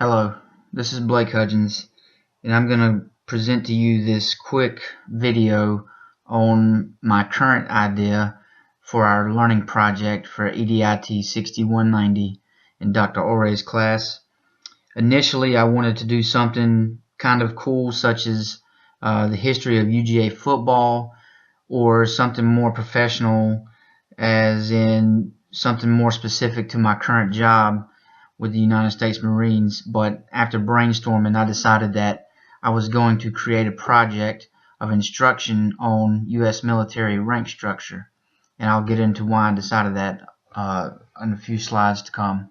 Hello, this is Blake Hudgens, and I'm going to present to you this quick video on my current idea for our learning project for EDIT 6190 in Dr. Oray's class. Initially, I wanted to do something kind of cool, such as the history of UGA football, or something more professional, as in something more specific to my current job with the United States Marines. But after brainstorming, I decided that I was going to create a project of instruction on U.S. military rank structure, and I'll get into why I decided that in a few slides to come.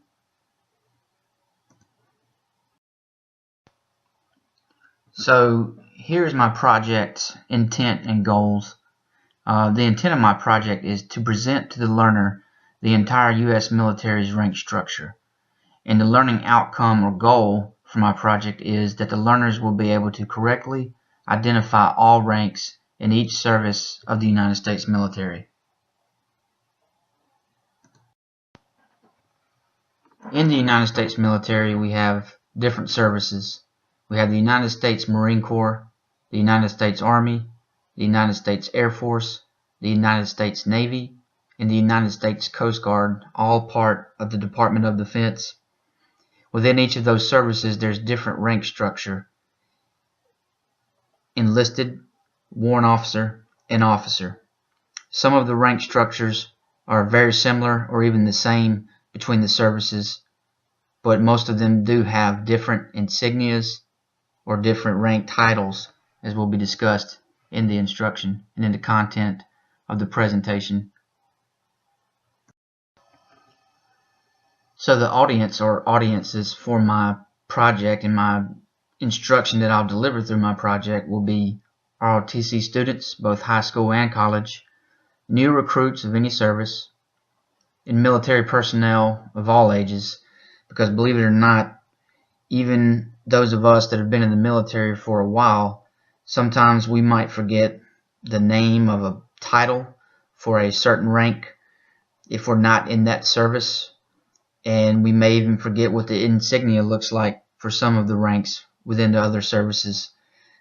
So here's my project's intent and goals. The intent of my project is to present to the learner the entire U.S. military's rank structure. And the learning outcome or goal for my project is that the learners will be able to correctly identify all ranks in each service of the United States military. In the United States military, we have different services. We have the United States Marine Corps, the United States Army, the United States Air Force, the United States Navy, and the United States Coast Guard, all part of the Department of Defense. Within each of those services, there's different rank structure: enlisted, warrant officer, and officer. Some of the rank structures are very similar or even the same between the services, but most of them do have different insignias or different rank titles, as will be discussed in the instruction and in the content of the presentation. So the audience or audiences for my project and my instruction that I'll deliver through my project will be ROTC students, both high school and college, new recruits of any service, and military personnel of all ages, because believe it or not, even those of us that have been in the military for a while, sometimes we might forget the name of a title for a certain rank if we're not in that service. And we may even forget what the insignia looks like for some of the ranks within the other services.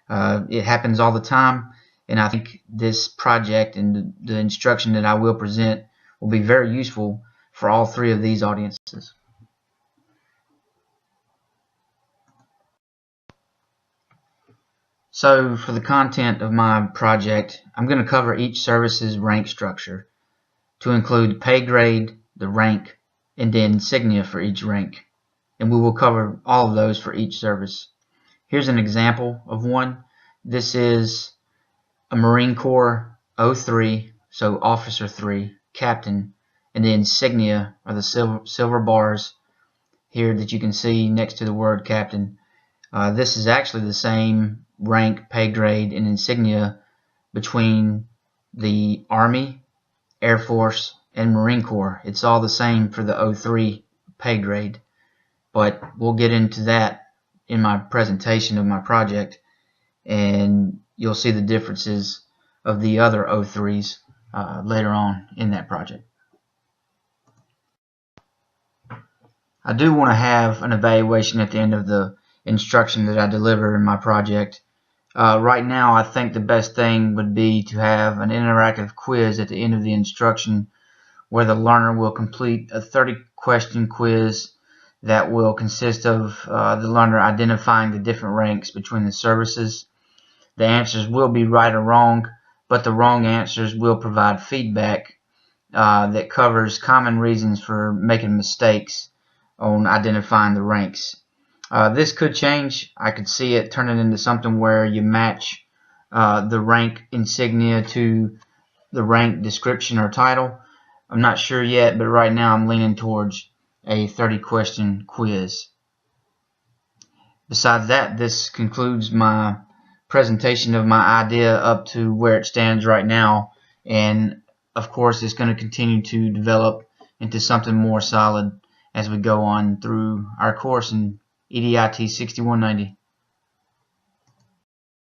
It happens all the time, and I think this project and the instruction that I will present will be very useful for all three of these audiences. So for the content of my project, I'm going to cover each service's rank structure to include pay grade, the rank, and the insignia for each rank, and we will cover all of those for each service. Here's an example of one. This is a Marine Corps 03, so Officer 3, Captain, and the insignia are the silver bars here that you can see next to the word Captain. This is actually the same rank, pay grade, and insignia between the Army, Air Force, and Marine Corps. It's all the same for the 03 pay grade, but we'll get into that in my presentation of my project, and you'll see the differences of the other 03s later on in that project. I do want to have an evaluation at the end of the instruction that I deliver in my project. Right now, I think the best thing would be to have an interactive quiz at the end of the instruction, where the learner will complete a 30-question quiz that will consist of the learner identifying the different ranks between the services. The answers will be right or wrong, but the wrong answers will provide feedback that covers common reasons for making mistakes on identifying the ranks. This could change. I could see it turning into something where you match the rank insignia to the rank description or title. I'm not sure yet, but right now I'm leaning towards a 30-question quiz. Besides that, this concludes my presentation of my idea up to where it stands right now, and of course it's going to continue to develop into something more solid as we go on through our course in EDIT 6190.